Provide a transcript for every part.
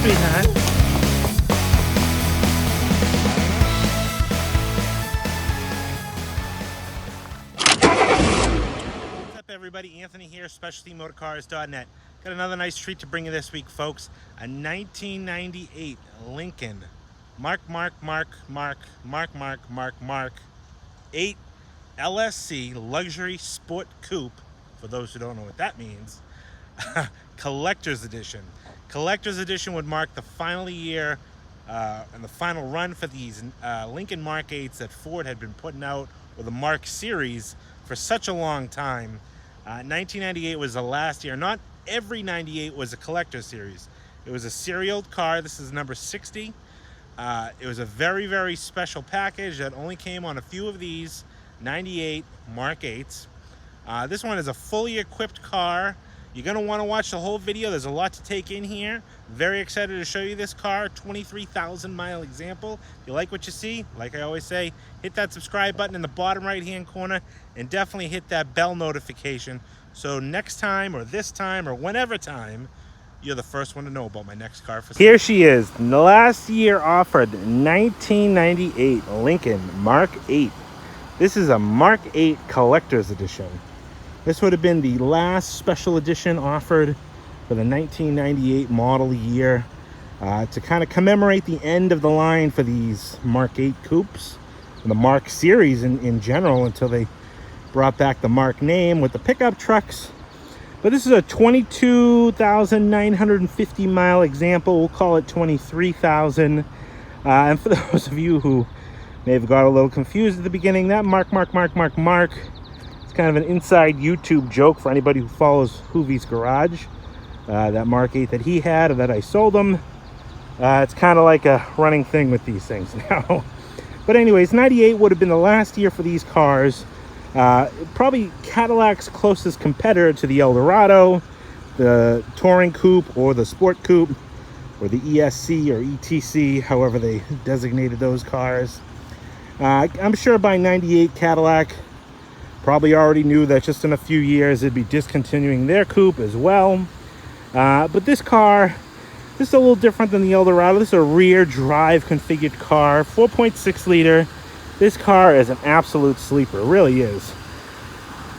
sweetheart. What's up, everybody? Anthony here, SpecialtyMotorcars.net. Got another nice treat to bring you this week, folks. A 1998 Lincoln Mark 8 LSC Luxury Sport Coupe, for those who don't know what that means. Collector's Edition. Collector's Edition would mark the final year and the final run for these Lincoln Mark 8s that Ford had been putting out, or the Mark series, for such a long time. 1998 was the last year. Not every 98 was a collector series. It was a serial car. This is number 60. It was a very, very special package that only came on a few of these 98 Mark 8s. This one is a fully equipped car. You're going to want to watch the whole video. There's a lot to take in here. Very excited to show you this car. 23,000 mile example. If you like what you see, like I always say, hit that subscribe button in the bottom right hand corner and definitely hit that bell notification so next time, or this time, or whenever time, you're the first one to know about my next car for sale. Here she is, the last year offered 1998 Lincoln Mark 8. This is a Mark 8 Collector's Edition. This would have been the last special edition offered for the 1998 model year to kind of commemorate the end of the line for these Mark 8 coupes and the Mark series in general, until they brought back the Mark name with the pickup trucks. But this is a 22,950 mile example. We'll call it 23,000. And for those of you who may have got a little confused at the beginning, that Mark, it's kind of an inside YouTube joke for anybody who follows Hoovie's Garage. That Mark 8 that he had, or that I sold him. It's kind of like a running thing with these things now. But anyways, 98 would have been the last year for these cars. Probably Cadillac's closest competitor to the Eldorado, the Touring Coupe, or the Sport Coupe, or the ESC or ETC, however they designated those cars. I'm sure by 98 Cadillac probably already knew that just in a few years they'd be discontinuing their coupe as well. But this car, this is a little different than the Eldorado. This is a rear drive configured car, 4.6 liter. This car is an absolute sleeper, it really is.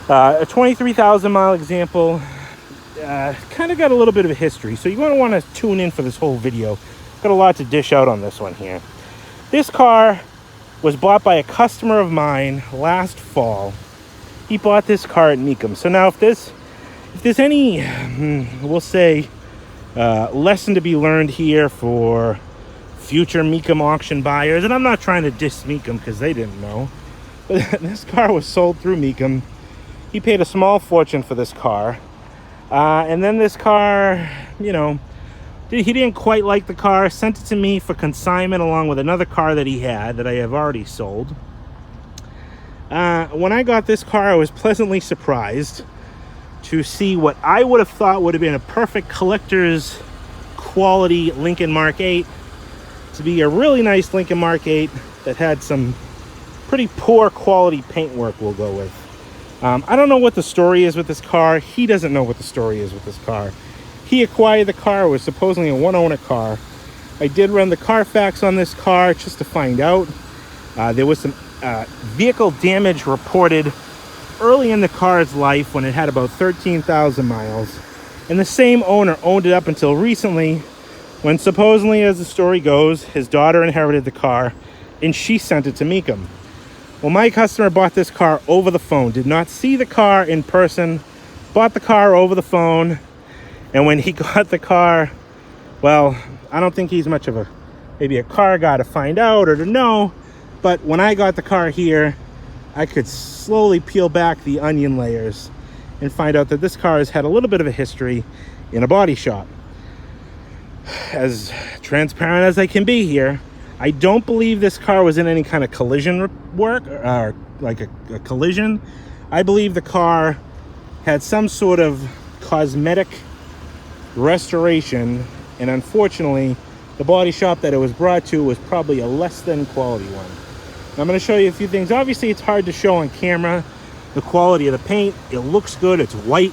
A 23,000 mile example. Kind of got a little bit of a history, so you're going to want to tune in for this whole video. Got a lot to dish out on this one here. This car was bought by a customer of mine last fall. He bought this car at Mecum. So now if there's any, we'll say, lesson to be learned here for future Mecum auction buyers, and I'm not trying to diss Mecum because they didn't know, but this car was sold through Mecum. He paid a small fortune for this car, and then this car, you know, he didn't quite like the car, sent it to me for consignment along with another car that he had that I have already sold. When I got this car, I was pleasantly surprised to see what I would have thought would have been a perfect collector's quality Lincoln Mark 8 to be a really nice Lincoln Mark 8 that had some pretty poor quality paintwork, we'll go with. I don't know what the story is with this car. He doesn't know what the story is with this car. He acquired the car. It was supposedly a one-owner car. I did run the Carfax on this car just to find out. There was some vehicle damage reported early in the car's life when it had about 13,000 miles. And the same owner owned it up until recently, when supposedly, as the story goes, his daughter inherited the car and she sent it to Mecum. Well, my customer bought this car over the phone, did not see the car in person, bought the car over the phone, and when he got the car, well, I don't think he's much of maybe a car guy to find out or to know, but when I got the car here, I could slowly peel back the onion layers and find out that this car has had a little bit of a history in a body shop. As transparent as I can be here, I don't believe this car was in any kind of collision work, or like a collision. I believe the car had some sort of cosmetic restoration, and unfortunately, the body shop that it was brought to was probably a less than quality one. I'm going to show you a few things. Obviously, it's hard to show on camera the quality of the paint. It looks good. It's white.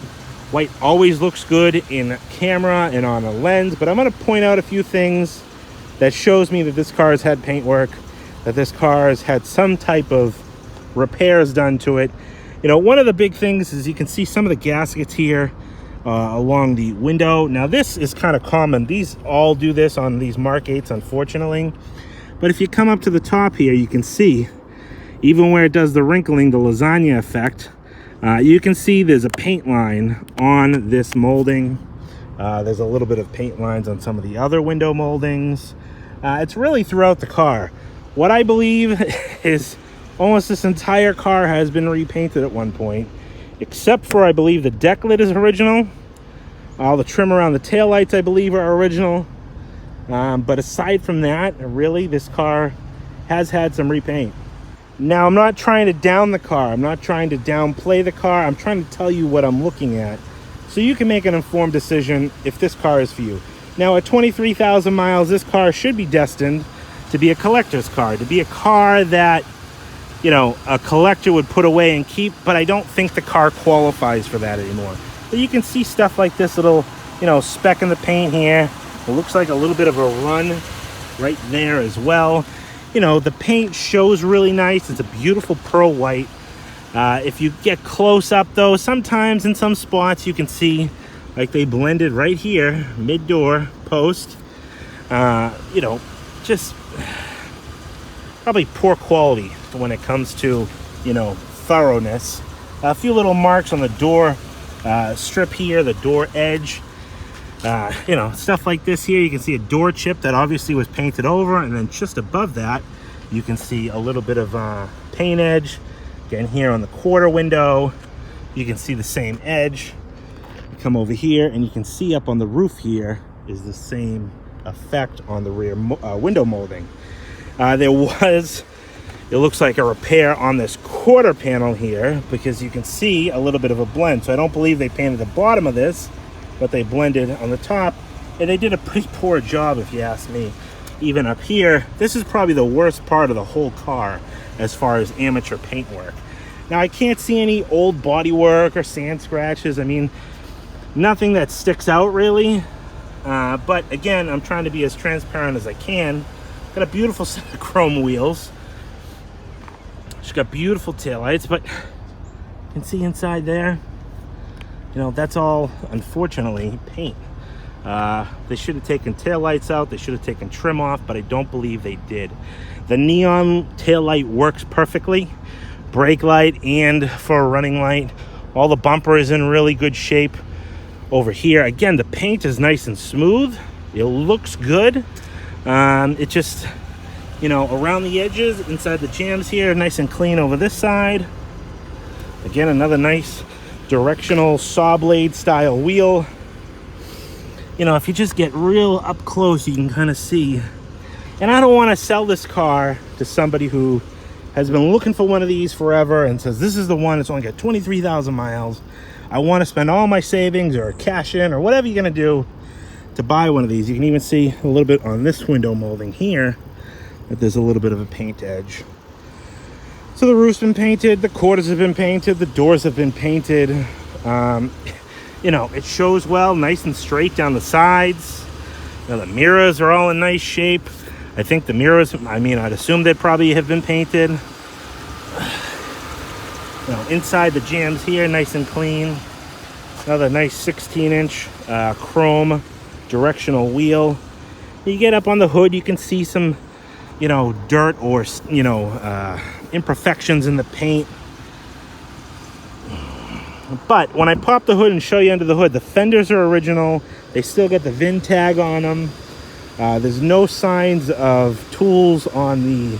White always looks good in camera and on a lens, but I'm going to point out a few things that shows me that this car has had paint work, that this car has had some type of repairs done to it. You know, one of the big things is you can see some of the gaskets here along the window. Now this is kind of common. These all do this on these Mark 8s, unfortunately. But if you come up to the top here, you can see, even where it does the wrinkling, the lasagna effect, you can see there's a paint line on this molding. There's a little bit of paint lines on some of the other window moldings. It's really throughout the car. What I believe is almost this entire car has been repainted at one point, except for, I believe, the deck lid is original. All the trim around the taillights, I believe, are original. But aside from that, really, this car has had some repaint. Now, I'm not trying to down the car. I'm not trying to downplay the car. I'm trying to tell you what I'm looking at, so you can make an informed decision if this car is for you. Now, at 23,000 miles, this car should be destined to be a collector's car, to be a car that, you know, a collector would put away and keep, but I don't think the car qualifies for that anymore. But you can see stuff like this little, you know, speck in the paint here. It looks like a little bit of a run right there as well. You know, the paint shows really nice. It's a beautiful pearl white. If you get close up though, sometimes in some spots you can see like they blended right here, mid-door post. You know, just probably poor quality when it comes to, you know, thoroughness. A few little marks on the door strip here, the door edge. You know, stuff like this here. You can see a door chip that obviously was painted over, and then just above that you can see a little bit of paint edge. Again, here on the quarter window you can see the same edge. You come over here and you can see up on the roof here is the same effect on the rear window molding. There was, it looks like, a repair on this quarter panel here, because you can see a little bit of a blend. So I don't believe they painted the bottom of this, but they blended on the top, and they did a pretty poor job, if you ask me. Even up here, this is probably the worst part of the whole car as far as amateur paint work. Now, I can't see any old body work or sand scratches. I mean, nothing that sticks out really. But again, I'm trying to be as transparent as I can. Got a beautiful set of chrome wheels. She's got beautiful taillights, but you can see inside there, you know, that's all, unfortunately, paint. They should have taken taillights out. They should have taken trim off, but I don't believe they did. The neon taillight works perfectly. Brake light and for a running light. All the bumper is in really good shape over here. Again, the paint is nice and smooth. It looks good. It just, you know, around the edges, inside the jambs here, nice and clean over this side. Again, another nice directional saw blade style wheel. You know, if you just get real up close, you can kind of see. And I don't want to sell this car to somebody who has been looking for one of these forever and says, this is the one, it's only got 23,000 miles. I want to spend all my savings or cash in or whatever you're going to do to buy one of these. You can even see a little bit on this window molding here that there's a little bit of a paint edge. So the roof's been painted, the quarters have been painted, the doors have been painted. You know, it shows well, nice and straight down the sides. You know, the mirrors are all in nice shape. I think the mirrors, I mean, I'd assume they probably have been painted. You know, inside the jambs here, nice and clean. Another nice 16-inch chrome directional wheel. You get up on the hood, you can see some, you know, dirt or, you know, imperfections in the paint. But when I pop the hood and show you under the hood, the fenders are original. They still get the VIN tag on them. There's no signs of tools on the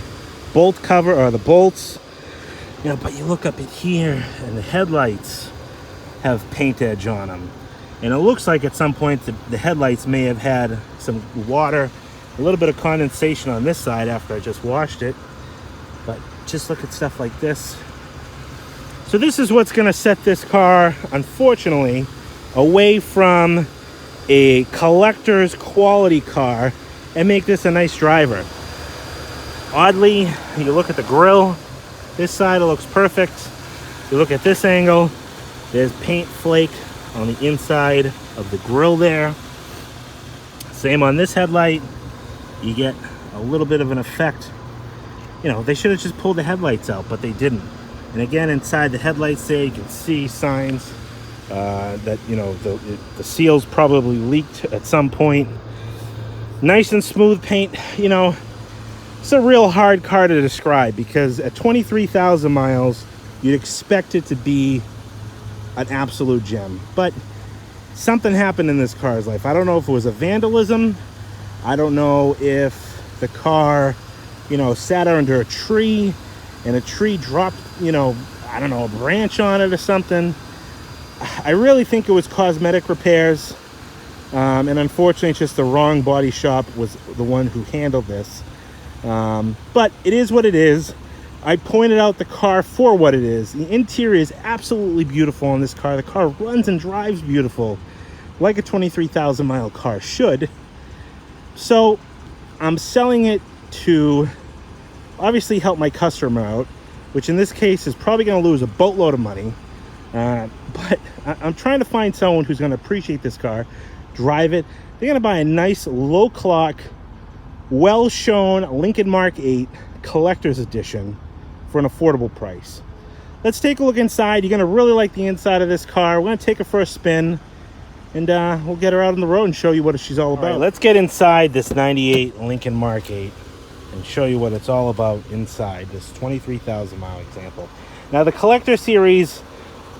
bolt cover or the bolts. You know, but you look up at here and the headlights have paint edge on them. And it looks like at some point the headlights may have had some water, a little bit of condensation on this side after I just washed it. But just look at stuff like this. So this is what's going to set this car, unfortunately, away from a collector's quality car and make this a nice driver. Oddly, you look at the grille, this side it looks perfect. You look at this angle, there's paint flake on the inside of the grille there. Same on this headlight. You get a little bit of an effect. You know, they should have just pulled the headlights out, but they didn't. And again, inside the headlights there, you can see signs that, you know, the seals probably leaked at some point. Nice and smooth paint. You know, it's a real hard car to describe because at 23,000 miles, you'd expect it to be an absolute gem. But something happened in this car's life. I don't know if it was a vandalism. I don't know if the car, you know, sat under a tree and a tree dropped, you know, I don't know, a branch on it or something. I really think it was cosmetic repairs. And unfortunately, it's just the wrong body shop was the one who handled this. But it is what it is. I pointed out the car for what it is. The interior is absolutely beautiful on this car. The car runs and drives beautiful, like a 23,000 mile car should. So I'm selling it to obviously help my customer out, which in this case is probably going to lose a boatload of money. But I'm trying to find someone who's going to appreciate this car, drive it. They're going to buy a nice low clock, well shown Lincoln Mark VIII Collector's Edition for an affordable price. Let's take a look inside. You're going to really like the inside of this car. We're going to take her for a spin, and we'll get her out on the road and show you what she's all about. All right, let's get inside this 98 Lincoln Mark VIII and show you what it's all about inside this 23,000 mile example. Now, the Collector Series,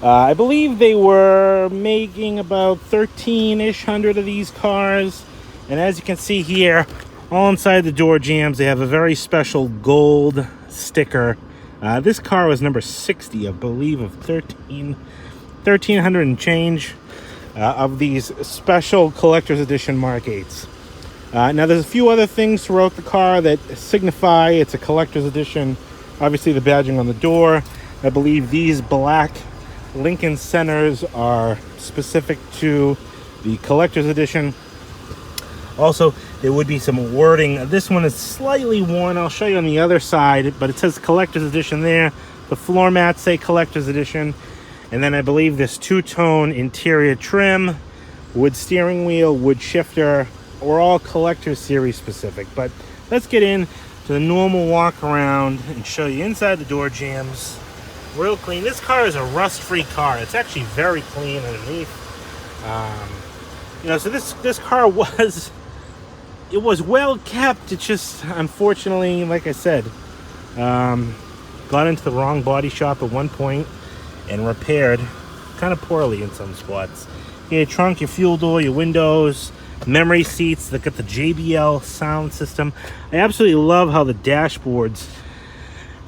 I believe they were making about 13-ish hundred of these cars. And as you can see here, all inside the door jambs, they have a very special gold sticker. This car was number 60, I believe, of 1,300 and change of these special Collector's Edition Mark VIIIs. Now, there's a few other things throughout the car that signify it's a Collector's Edition. Obviously, the badging on the door. I believe these black Lincoln centers are specific to the Collector's Edition. Also, there would be some wording. This one is slightly worn. I'll show you on the other side, but it says Collector's Edition there. The floor mats say Collector's Edition. And then I believe this two-tone interior trim, wood steering wheel, wood shifter, are all Collector's Series specific. But let's get in to the normal walk around and show you inside the door jambs. Real clean. This car is a rust-free car. It's actually very clean underneath. You know, so this car was well kept. It just, unfortunately, like I said, got into the wrong body shop at one point and repaired kind of poorly in some spots. Your trunk, your fuel door, your windows, memory seats. They got the JBL sound system. I absolutely love how the dashboards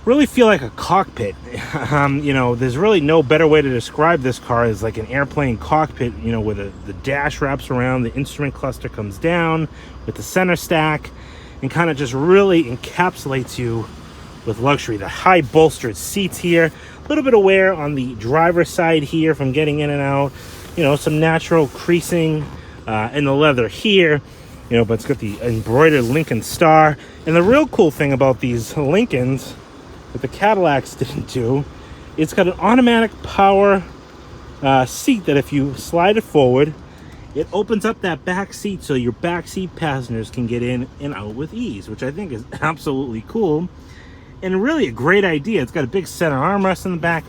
really feel like a cockpit. You know, there's really no better way to describe this car as like an airplane cockpit, you know, where the dash wraps around, the instrument cluster comes down with the center stack and kind of just really encapsulates you with luxury. The high bolstered seats here, a little bit of wear on the driver's side here from getting in and out, you know, some natural creasing in the leather here, you know, but it's got the embroidered Lincoln star. And the real cool thing about these Lincolns that the Cadillacs didn't do, it's got an automatic power seat that if you slide it forward, it opens up that back seat so your back seat passengers can get in and out with ease, which I think is absolutely cool and really a great idea. It's got a big center armrest in the back.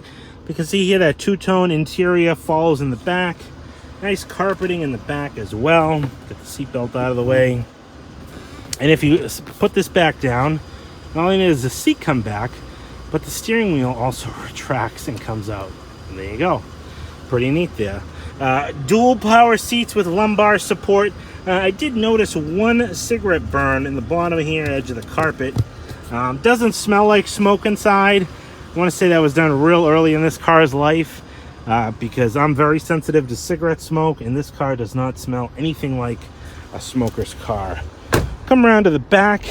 You can see here that two-tone interior follows in the back. Nice carpeting in the back as well. Get the seatbelt out of the way. And if you put this back down, not only does the seat come back, but the steering wheel also retracts and comes out. And there you go. Pretty neat there. Dual power seats with lumbar support. I did notice one cigarette burn in the bottom here, edge of the carpet. Doesn't smell like smoke inside. I want to say that was done real early in this car's life because I'm very sensitive to cigarette smoke, and this car does not smell anything like a smoker's car. Come around to the back.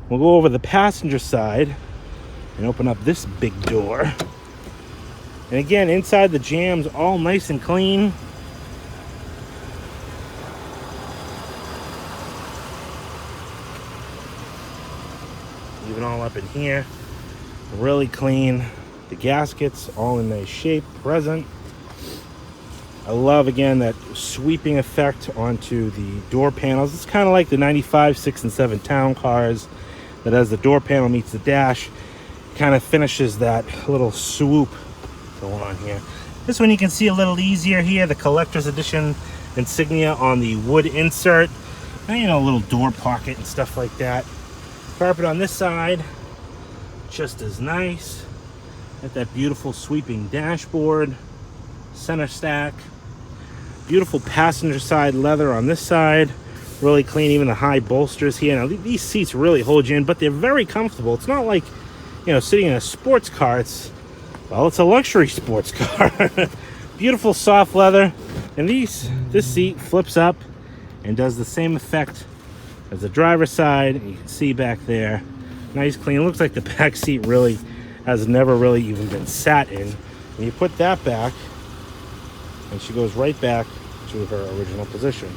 We'll go over the passenger side and open up this big door. And again, inside the jambs, all nice and clean. Even all up in here, really clean. The gaskets all in nice shape, present. I love, again, that sweeping effect onto the door panels. It's kind of like the 95, 6, and 7 town cars, that as the door panel meets the dash, kind of finishes that little swoop going on here. This one you can see a little easier here, the collector's edition insignia on the wood insert. And, you know, a little door pocket and stuff like that. Carpet on this side, just as nice. Got that beautiful sweeping dashboard, center stack. Beautiful passenger side leather on this side, really clean. Even the high bolsters here. Now these seats really hold you in, but they're very comfortable. It's not like, you know, sitting in a sports car. It's a luxury sports car. Beautiful soft leather, and this seat flips up and does the same effect as the driver's side. You can see back there, nice clean. It looks like the back seat really has never really even been sat in. And you put that back, and she goes right back to her original position.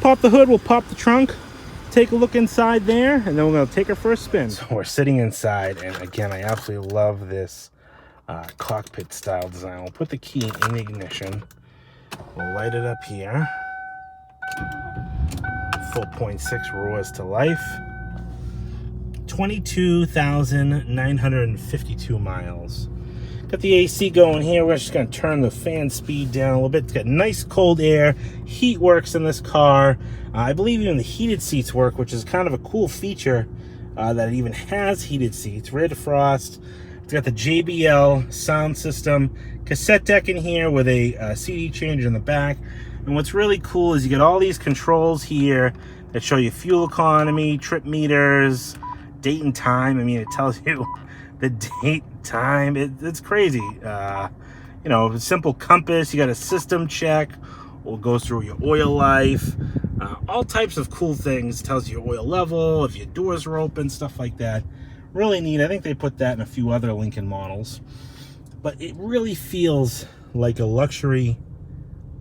Pop the hood, we'll pop the trunk, take a look inside there, and then we're going to take her for a spin. So we're sitting inside, and again, I absolutely love this cockpit style design. We'll put the key in the ignition. We'll light it up here. 4.6 roars to life. 22,952 miles. Got the AC going here. We're just going to turn the fan speed down a little bit. It's got nice cold air. Heat works in this car. I believe even the heated seats work, which is kind of a cool feature that it even has heated seats. Rear defrost. It's got the JBL sound system. Cassette deck in here with a CD changer in the back. And what's really cool is you get all these controls here that show you fuel economy, trip meters, date and time. I mean, it tells you the date, time. It's crazy. You know, a simple compass. You got a system check. It goes through your oil life. All types of cool things. It tells you your oil level, if your doors are open, stuff like that. Really neat. I think they put that in a few other Lincoln models. But it really feels like a luxury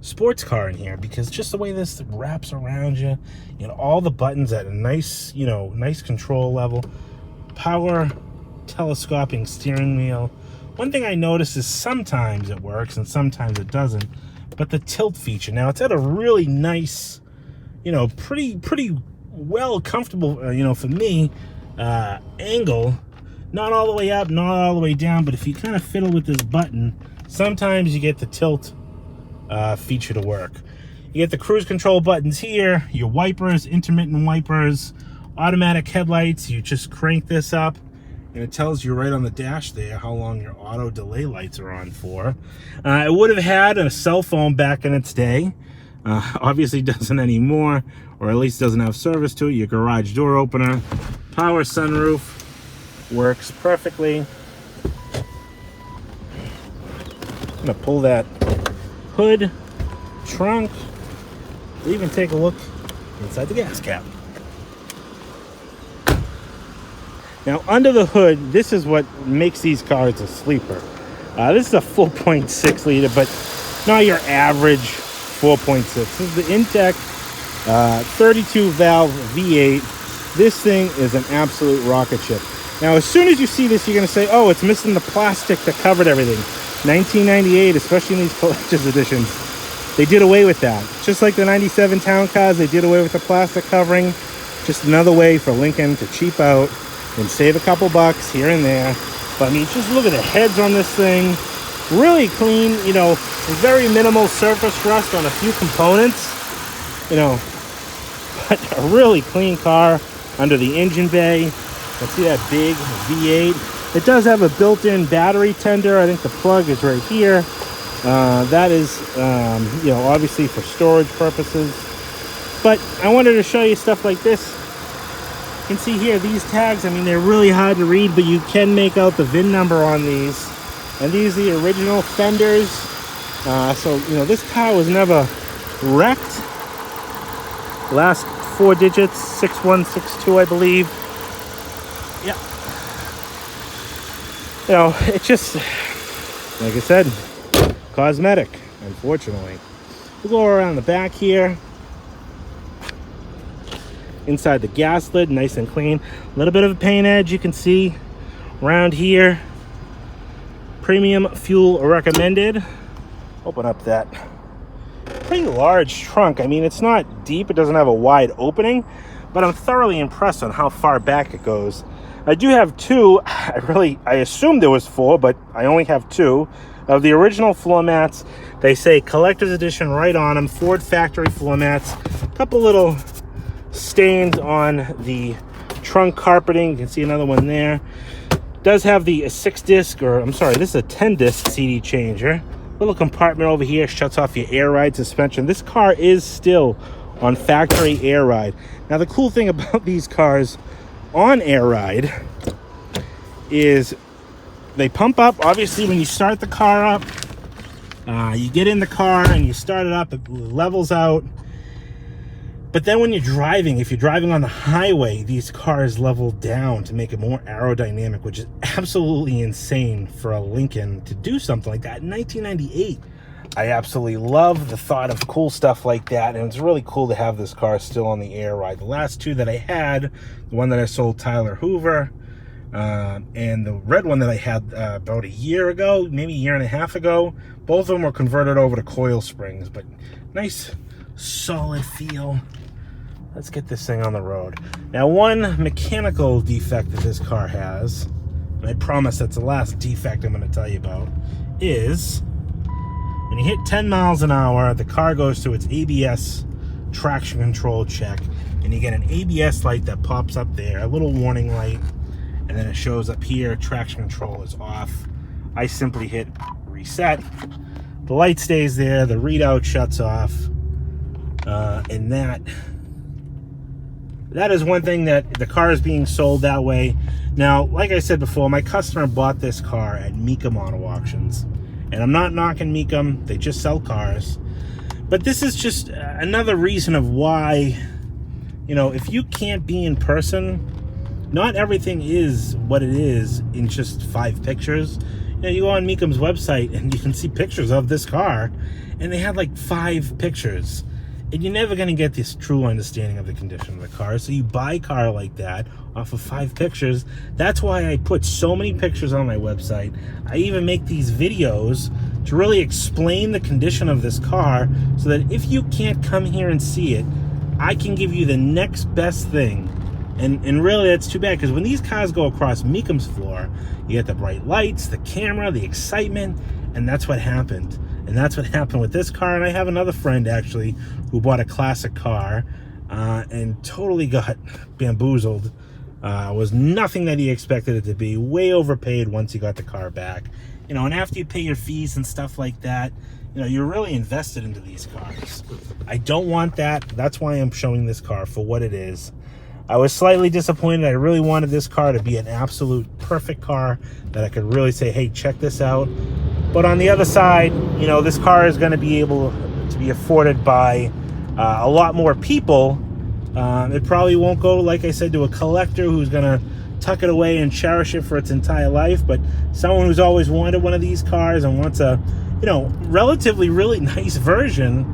sports car in here, because just the way this wraps around you, you know, all the buttons at a nice, you know, nice control level. Power telescoping steering wheel. One thing I noticed is sometimes it works and sometimes it doesn't, but the tilt feature, now it's at a really nice, you know, pretty well comfortable, you know, for me, angle. Not all the way up, not all the way down, but if you kind of fiddle with this button, sometimes you get the tilt feature to work. You get the cruise control buttons here, your wipers, intermittent wipers, automatic headlights. You just crank this up and it tells you right on the dash there how long your auto delay lights are on for. It would have had a cell phone back in its day. Obviously doesn't anymore, or at least doesn't have service to it. Your garage door opener, power sunroof, works perfectly. I'm gonna pull that hood, trunk. We'll even take a look inside the gas cap. Now, under the hood, this is what makes these cars a sleeper. This is a 4.6 liter, but not your average 4.6. This is the Intec 32 valve V8. This thing is an absolute rocket ship. Now, as soon as you see this, you're going to say, oh, it's missing the plastic that covered everything. 1998, especially in these collector's editions, they did away with that. Just like the 97 town cars, they did away with the plastic covering. Just another way for Lincoln to cheap out and save a couple bucks here and there. But I mean, just look at the heads on this thing. Really clean, you know, very minimal surface rust on a few components, you know, but a really clean car under the engine bay. Let's see that big V8. It does have a built-in battery tender. I think the plug is right here. That is, you know, obviously for storage purposes. But I wanted to show you stuff like this. You can see here, these tags, I mean, they're really hard to read, but you can make out the VIN number on these. And these are the original fenders. So, you know, this car was never wrecked. Last 4 digits, 6162, I believe. Yeah. You know, it's just, like I said, cosmetic, unfortunately. We'll go around the back here. Inside the gas lid, nice and clean. A little bit of a paint edge you can see around here. Premium fuel recommended. Open up that pretty large trunk. I mean, it's not deep, it doesn't have a wide opening, but I'm thoroughly impressed on how far back it goes. I do have two, I assumed there was four, but I only have two of the original floor mats. They say collector's edition right on them, Ford factory floor mats. A couple little stains on the trunk carpeting. You can see another one there. Does have the 6-disc, or I'm sorry, this is a 10-disc CD changer. Little compartment over here shuts off your air ride suspension. This car is still on factory air ride. Now the cool thing about these cars on air ride is they pump up. Obviously, when you start the car up, you get in the car and you start it up, it levels out. But then when you're driving, if you're driving on the highway, these cars level down to make it more aerodynamic, which is absolutely insane for a Lincoln to do something like that in 1998. I absolutely love the thought of cool stuff like that, and it's really cool to have this car still on the air ride. The last two that I had, the one that I sold Tyler Hoover, and the red one that I had about a year ago, maybe a year and a half ago, both of them were converted over to coil springs, but nice solid feel. Let's get this thing on the road. Now, one mechanical defect that this car has, and I promise that's the last defect I'm going to tell you about, is when you hit 10 miles an hour, the car goes to its ABS traction control check, and you get an ABS light that pops up there, a little warning light, and then it shows up here, traction control is off. I simply hit reset. The light stays there, the readout shuts off, and that is one thing that the car is being sold that way. Now, like I said before, my customer bought this car at Mecum Auto Auctions, and I'm not knocking Mecum, they just sell cars. But this is just another reason of why, you know, if you can't be in person, not everything is what it is in just 5 pictures. You know, you go on Mecum's website and you can see pictures of this car, and they had like 5 pictures. And you're never going to get this true understanding of the condition of the car. So you buy a car like that off of 5 pictures. That's why I put so many pictures on my website. I even make these videos to really explain the condition of this car, so that if you can't come here and see it, I can give you the next best thing. And really, that's too bad, because when these cars go across Mecum's floor, you get the bright lights, the camera, the excitement, and that's what happened. And that's what happened with this car. And I have another friend, actually, who bought a classic car and totally got bamboozled. Was nothing that he expected it to be. Way overpaid once he got the car back. You know, and after you pay your fees and stuff like that, you know, you're really invested into these cars. I don't want that. That's why I'm showing this car for what it is. I was slightly disappointed. I really wanted this car to be an absolute perfect car that I could really say, hey, check this out. But on the other side, you know, this car is going to be able to be afforded by a lot more people. It probably won't go, like I said, to a collector who's going to tuck it away and cherish it for its entire life. But someone who's always wanted one of these cars and wants a, you know, relatively really nice version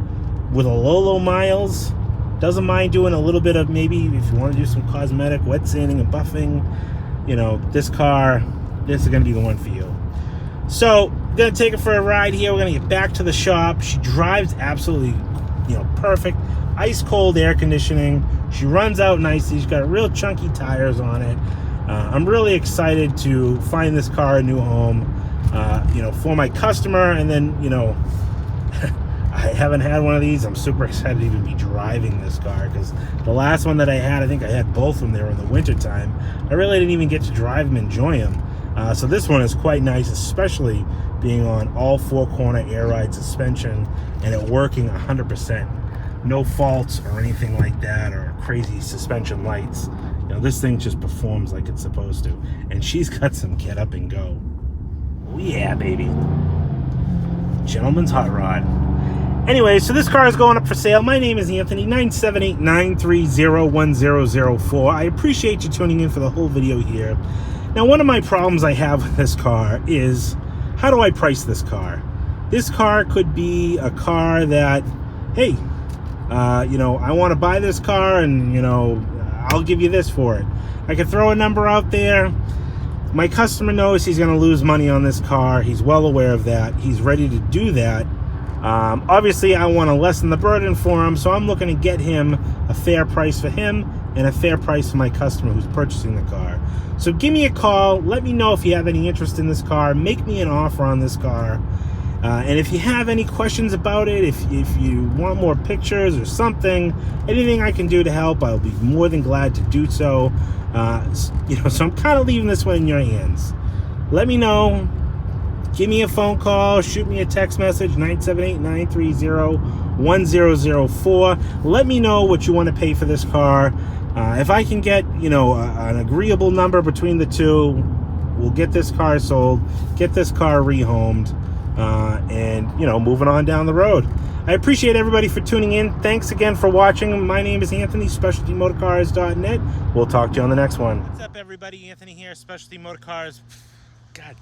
with a low miles, doesn't mind doing a little bit of, maybe if you want to do some cosmetic wet sanding and buffing, you know, this is going to be the one for you. So, gonna take her for a ride here. We're gonna get back to the shop. She drives absolutely, you know, perfect. Ice cold air conditioning. She runs out nicely. She's got real chunky tires on it. I'm really excited to find this car a new home, you know, for my customer. And then, you know, I haven't had one of these. I'm super excited to even be driving this car, because the last one that I had, I think I had both of them there in the winter time. I really didn't even get to drive them and enjoy them. So this one is quite nice, especially being on all 4-corner air ride suspension and it working 100%. No faults or anything like that, or crazy suspension lights. You know, this thing just performs like it's supposed to. And she's got some get up and go. Oh yeah, baby. Gentleman's hot rod. Anyway, so this car is going up for sale. My name is Anthony, 978-930-1004. I appreciate you tuning in for the whole video here. Now, one of my problems I have with this car is, how do I price this car? This car could be a car that, hey, you know, I want to buy this car and, you know, I'll give you this for it. I could throw a number out there. My customer knows he's going to lose money on this car. He's well aware of that. He's ready to do that. Obviously, I want to lessen the burden for him, so I'm looking to get him a fair price for him and a fair price for my customer who's purchasing the car. So give me a call. Let me know if you have any interest in this car. Make me an offer on this car. And if you have any questions about it, if you want more pictures or something, anything I can do to help, I'll be more than glad to do so. So I'm kind of leaving this one in your hands. Let me know. Give me a phone call, shoot me a text message, 978-930-1004. Let me know what you want to pay for this car. If I can get, an agreeable number between the two, we'll get this car sold, get this car rehomed, and, moving on down the road. I appreciate everybody for tuning in. Thanks again for watching. My name is Anthony, SpecialtyMotorcars.net. We'll talk to you on the next one. What's up, everybody? Anthony here, Specialty Motorcars. God